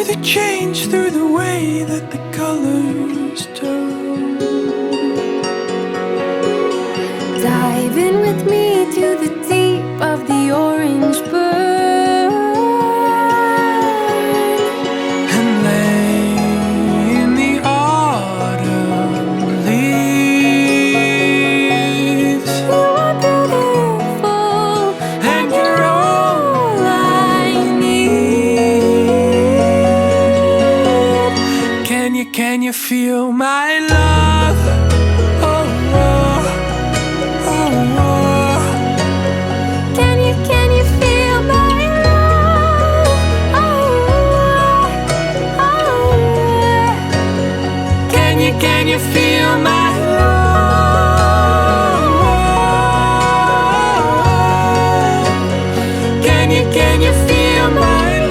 the change, through the way that the colors turn. Dive in with me to the deep of the orange burn And lay in the autumn leaves. You are beautiful And you're all I need. Can you feel my love? Oh, oh, oh, oh. Can you feel my love? Oh, oh, oh. Can you feel my love? Can you feel my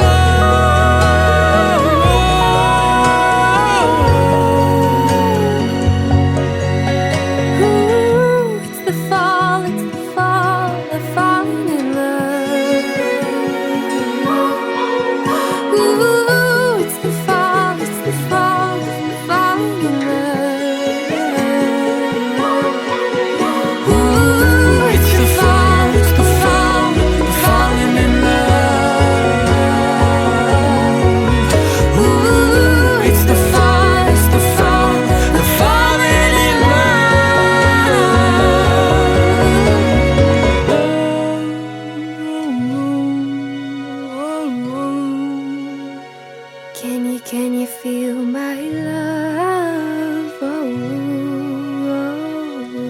Ooh, it's the fall, of falling in love. Ooh, it's the fall, of falling in love. Ooh, It's the fall of falling in love. Ooh, it's the fall of falling in love. Can you feel my love? Oh, oh, oh.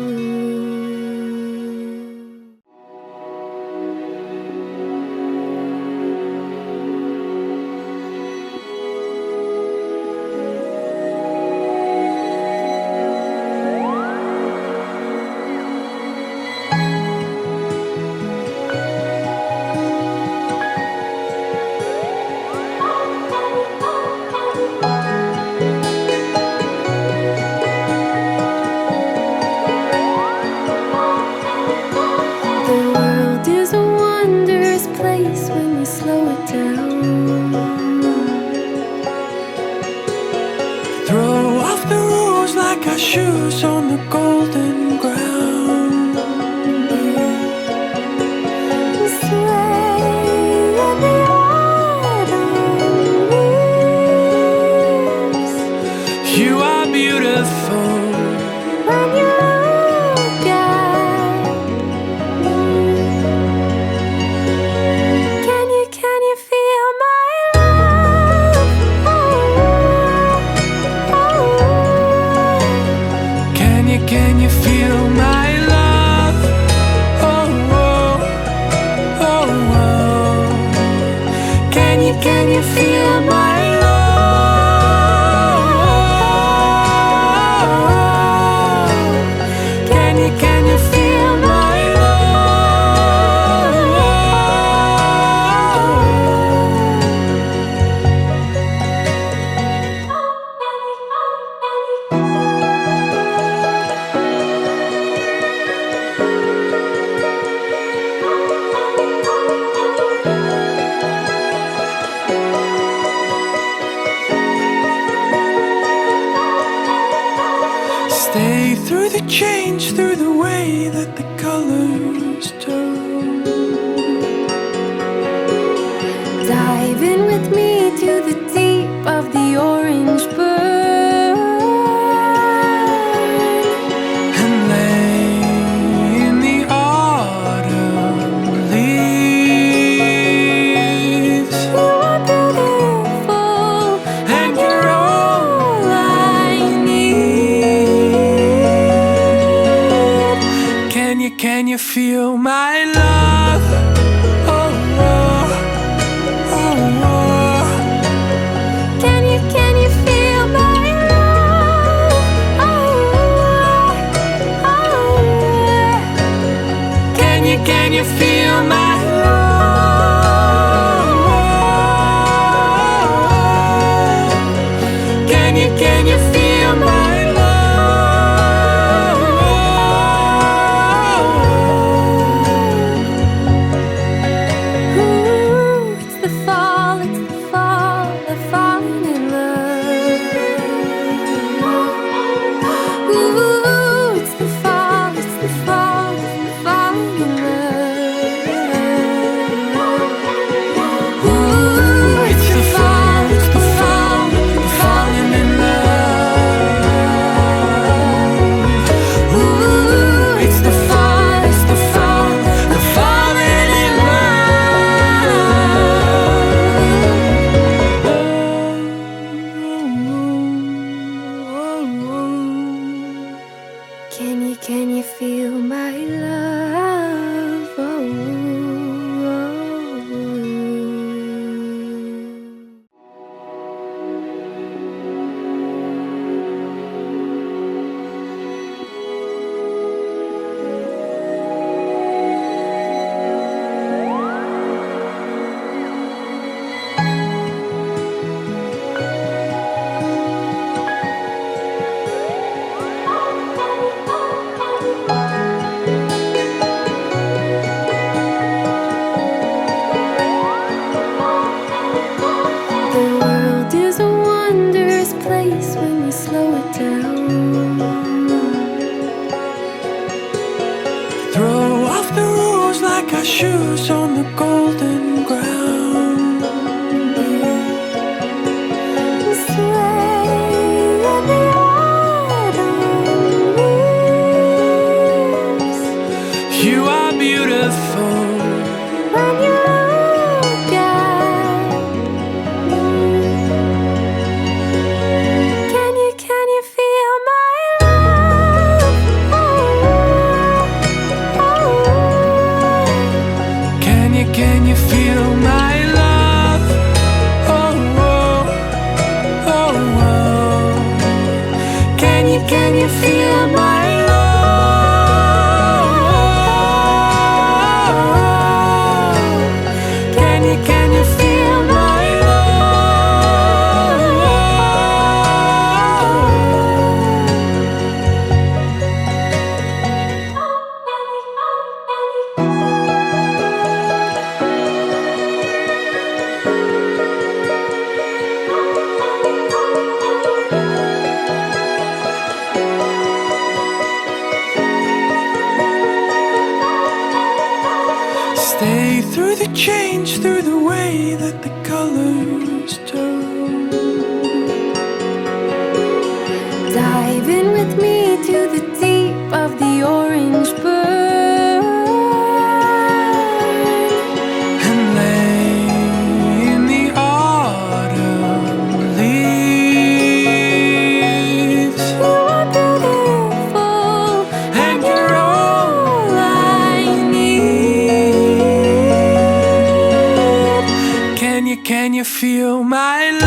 The world is a wondrous place when you slow it down. Throw off the rules like our shoes on the golden ground. Sway in the autumn leaves. You are beautiful. When you look at me, can you feel my love? Oh, oh, oh. Can you feel my love? Oh, oh, oh, oh. Can you feel my love? Can you feel my Stay through the change, through the way that the colors turn. Dive in with me to the deep of the orange burn And lay in the autumn leaves. You are beautiful And you're all I need. Can you feel my love? can you feel my love? The world is a wondrous place when you slow it down. Throw off the rules like our shoes on the golden ground. Sway in the autumn leaves. You are beautiful. When you look at me, can you feel my love? Can you feel my love? Oh, oh, oh, oh. Can you feel my love? Can you feel my Stay through the change, through the way that the colors turn. Dive in with me to the deep of the orange burn. And lay in the autumn leaves. You are beautiful, And you're all I need. Can you feel my love?